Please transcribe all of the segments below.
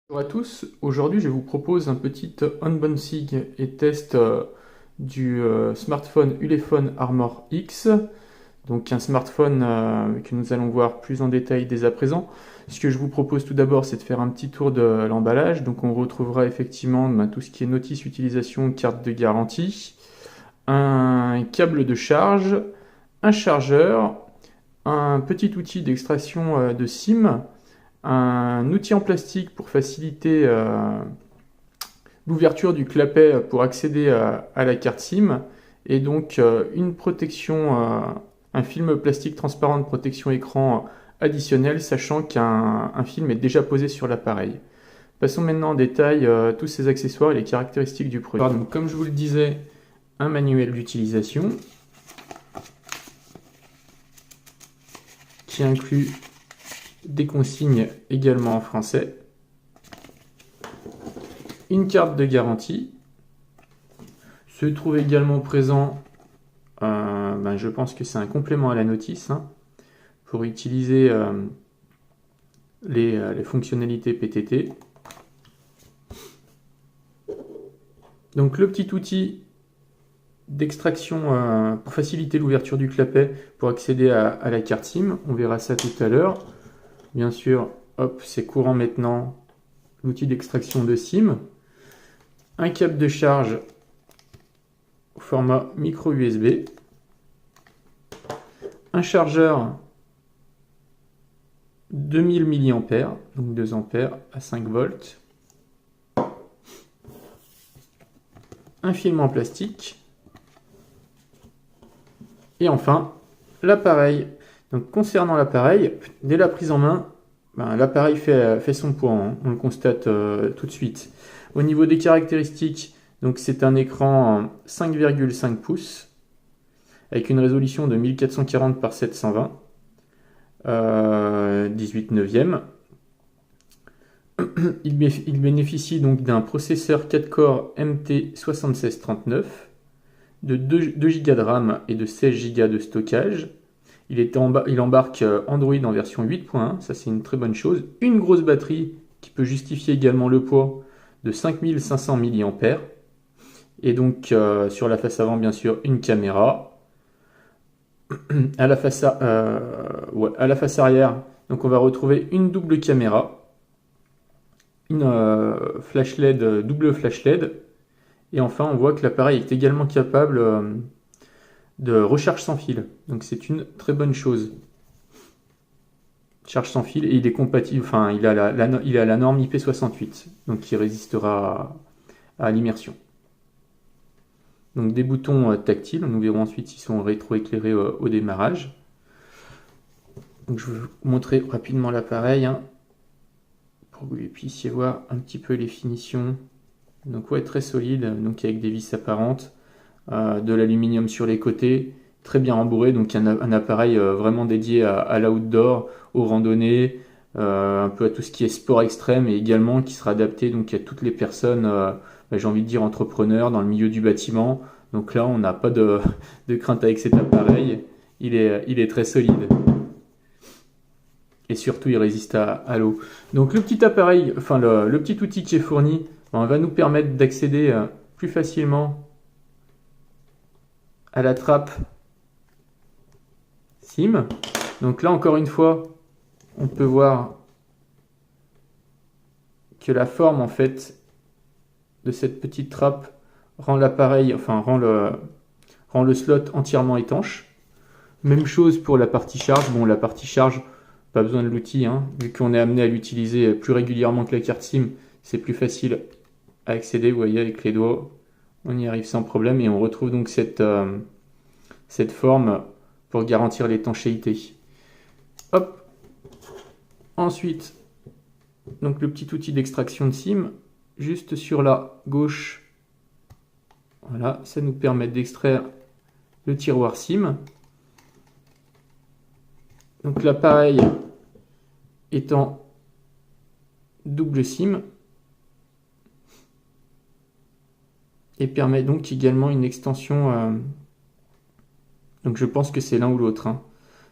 Bonjour à tous, aujourd'hui je vous propose un petit unboxing et test du smartphone Ulefone Armor X, donc un smartphone que nous allons voir plus en détail dès à présent. Ce que je vous propose tout d'abord, c'est de faire un petit tour de l'emballage. Donc on retrouvera effectivement tout ce qui est notice utilisation, carte de garantie, un câble de charge, un chargeur, un petit outil d'extraction de SIM, un outil en plastique pour faciliter l'ouverture du clapet pour accéder à la carte SIM, et donc une protection, un film plastique transparent de protection écran additionnel, sachant qu'un film est déjà posé sur l'appareil. Passons maintenant en détail tous ces accessoires et les caractéristiques du produit. Donc, comme je vous le disais, un manuel d'utilisation qui inclut des consignes également en français, une carte de garantie, se trouve également présent, je pense que c'est un complément à la notice, pour utiliser les fonctionnalités PTT. Donc le petit outil d'extraction pour faciliter l'ouverture du clapet pour accéder à la carte SIM, on verra ça tout à l'heure. Bien sûr, hop, c'est courant maintenant, l'outil d'extraction de SIM, un câble de charge au format micro USB, un chargeur 2000 mAh, donc 2 ampères à 5 volts, un film en plastique, et enfin l'appareil. Donc concernant l'appareil, dès la prise en main, l'appareil fait son poids, on le constate tout de suite. Au niveau des caractéristiques, donc c'est un écran 5,5 pouces avec une résolution de 1440 par 720, 18 neuvième. Il bénéficie donc d'un processeur 4 corps MT7639, de 2 Go de RAM et de 16 Go de stockage. Il embarque Android en version 8.1, ça c'est une très bonne chose. Une grosse batterie qui peut justifier également le poids de 5500 mAh. Et donc sur la face avant, bien sûr, une caméra. À la face arrière, donc on va retrouver une double caméra, une flash LED, double flash LED. Et enfin, on voit que l'appareil est également capable de recharge sans fil. Donc c'est une très bonne chose. Charge sans fil, et il est compatible, il a la norme IP68, donc il résistera à l'immersion. Donc des boutons tactiles, nous verrons ensuite s'ils sont rétroéclairés au démarrage. Donc je vais vous montrer rapidement l'appareil pour que vous puissiez voir un petit peu les finitions. Donc ouais, très solide, donc avec des vis apparentes, de l'aluminium sur les côtés, très bien rembourré, donc un appareil vraiment dédié à l'outdoor, aux randonnées, un peu à tout ce qui est sport extrême, et également qui sera adapté donc à toutes les personnes, j'ai envie de dire entrepreneurs dans le milieu du bâtiment. Donc là on n'a pas de crainte avec cet appareil, il est très solide. Et surtout il résiste à l'eau. Donc le petit appareil, le petit outil qui est fourni, va nous permettre d'accéder plus facilement à la trappe SIM. Donc là encore une fois, on peut voir que la forme en fait de cette petite trappe rend l'appareil, rend le slot entièrement étanche. Même chose pour la partie charge. Bon, la partie charge, pas besoin de l'outil, vu qu'on est amené à l'utiliser plus régulièrement que la carte SIM, c'est plus facile à accéder. Vous voyez, avec les doigts, on y arrive sans problème, et on retrouve donc cette forme pour garantir l'étanchéité. Hop. Ensuite, donc le petit outil d'extraction de SIM, juste sur la gauche. Voilà, ça nous permet d'extraire le tiroir SIM. Donc l'appareil étant double SIM, et permet donc également une extension. Donc je pense que c'est l'un ou l'autre.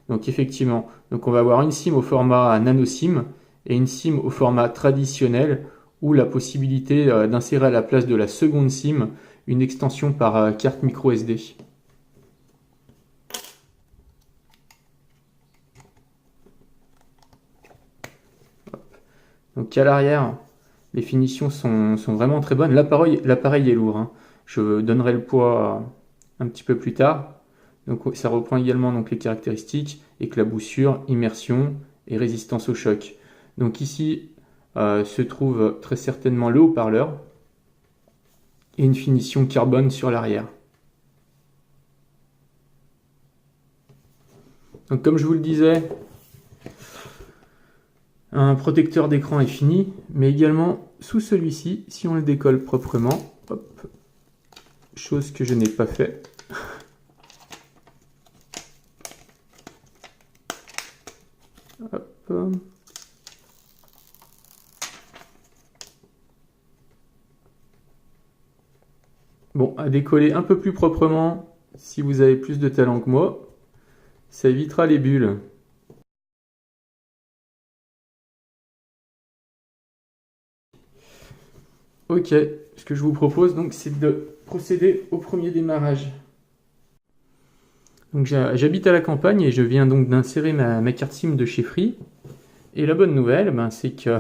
Donc effectivement, donc on va avoir une SIM au format nano SIM et une SIM au format traditionnel ou la possibilité d'insérer à la place de la seconde SIM une extension par carte micro SD. Donc à l'arrière, les finitions sont vraiment très bonnes. L'appareil est lourd, hein. Je donnerai le poids un petit peu plus tard. Donc ça reprend également donc, les caractéristiques, éclaboussure, immersion et résistance au choc. Donc ici se trouve très certainement le haut-parleur et une finition carbone sur l'arrière. Donc comme je vous le disais, un protecteur d'écran est fini, mais également sous celui-ci, si on le décolle proprement, hop, chose que je n'ai pas fait. Hop. Bon, à décoller un peu plus proprement, si vous avez plus de talent que moi, ça évitera les bulles. Ok, ce que je vous propose donc c'est de procéder au premier démarrage. Donc j'habite à la campagne et je viens donc d'insérer ma carte SIM de chez Free. Et la bonne nouvelle, c'est que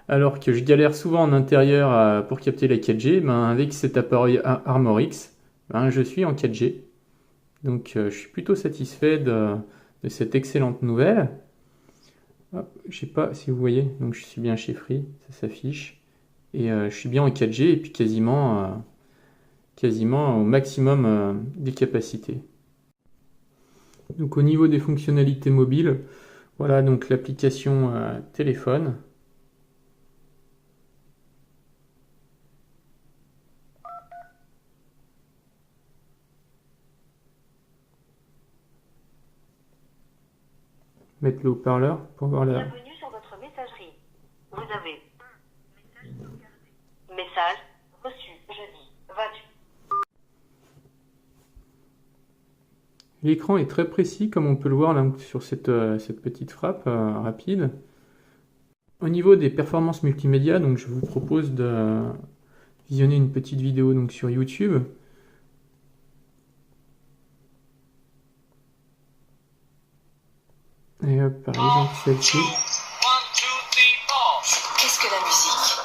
alors que je galère souvent en intérieur pour capter la 4G, avec cet appareil ArmorX, je suis en 4G. Donc je suis plutôt satisfait de cette excellente nouvelle. Je sais pas si vous voyez, donc je suis bien chez Free, ça s'affiche. Et je suis bien en 4G et puis quasiment au maximum des capacités. Donc au niveau des fonctionnalités mobiles, voilà donc l'application téléphone. Mettre le haut-parleur pour voir la... Bienvenue sur votre messagerie. Vous avez message reçu jeudi 28. L'écran est très précis comme on peut le voir là, sur cette petite frappe rapide. Au niveau des performances multimédia, donc je vous propose de visionner une petite vidéo donc, sur YouTube. Et hop, par exemple celle-ci. Qu'est-ce que la musique?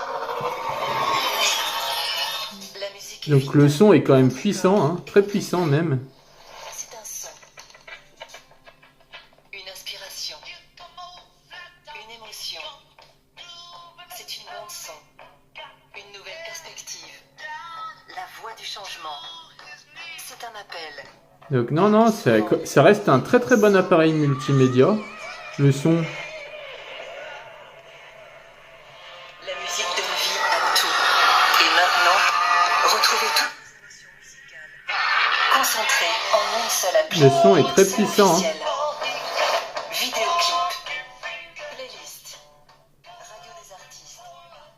Donc le son est quand même puissant, hein, très puissant même. C'est un son, une inspiration, une émotion. C'est une bande son, une nouvelle perspective. La voix du changement. C'est un appel. Donc non, ça reste un très très bon appareil multimédia. Le son... La musique donne vie à tout. Et maintenant, retrouvez toutes les émotions musicales concentrées en une seule appli. Le son est très puissant. Hein. Vidéoclip, playlist, radio des artistes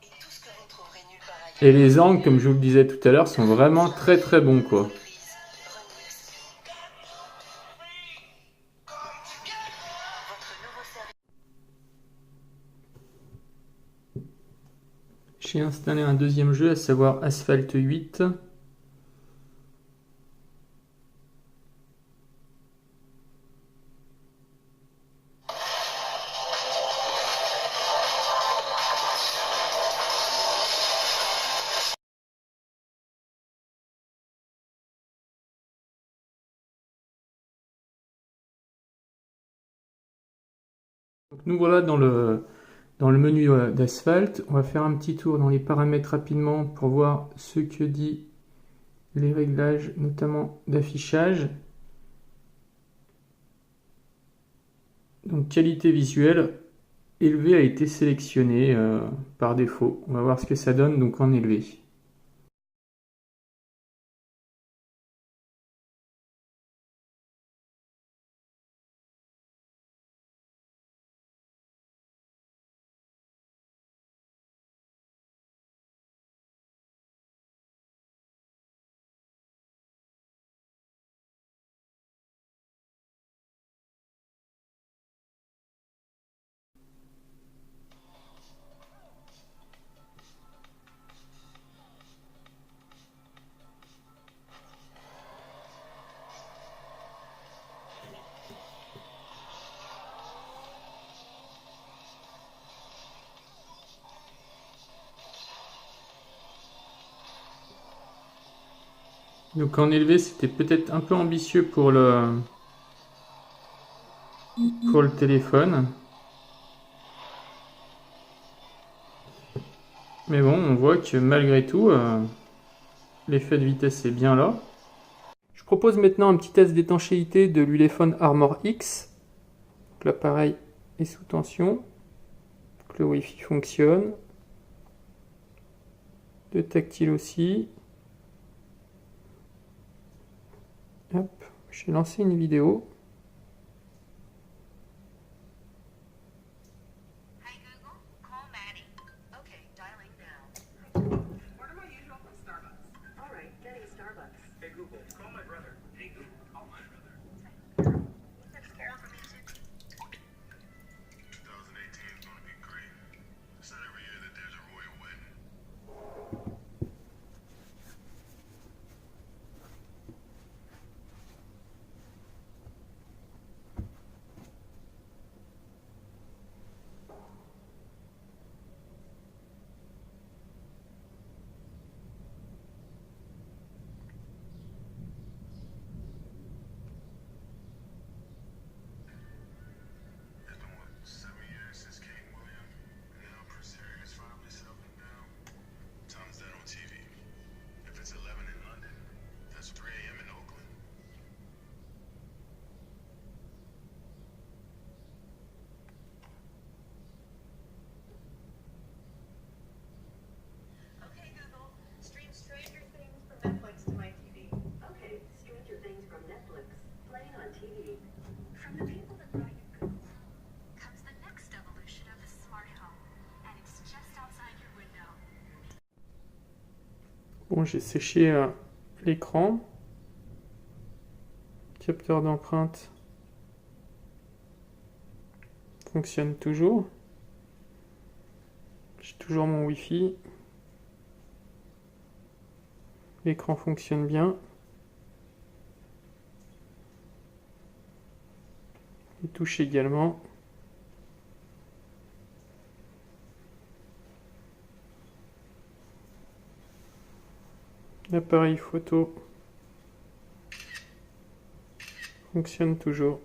et tout ce que vous ne trouverez nulle part ailleurs. Et les angles, comme je vous le disais tout à l'heure, sont vraiment très très bons quoi. J'ai installé un deuxième jeu, à savoir Asphalt 8. Donc nous voilà dans le menu d'Asphalt. On va faire un petit tour dans les paramètres rapidement pour voir ce que dit les réglages, notamment d'affichage. Donc qualité visuelle, élevé a été sélectionné par défaut. On va voir ce que ça donne donc en élevé. Donc en élevé, c'était peut-être un peu ambitieux pour le téléphone. Mais bon, on voit que malgré tout, l'effet de vitesse est bien là. Je propose maintenant un petit test d'étanchéité de l'Ulefone Armor X. L'appareil est sous tension. Le Wi-Fi fonctionne. Le tactile aussi. Hop, j'ai lancé une vidéo. Bon, j'ai séché l'écran. Capteur d'empreinte fonctionne toujours. J'ai toujours mon Wi-Fi. L'écran fonctionne bien. Les touches également. L'appareil photo fonctionne toujours.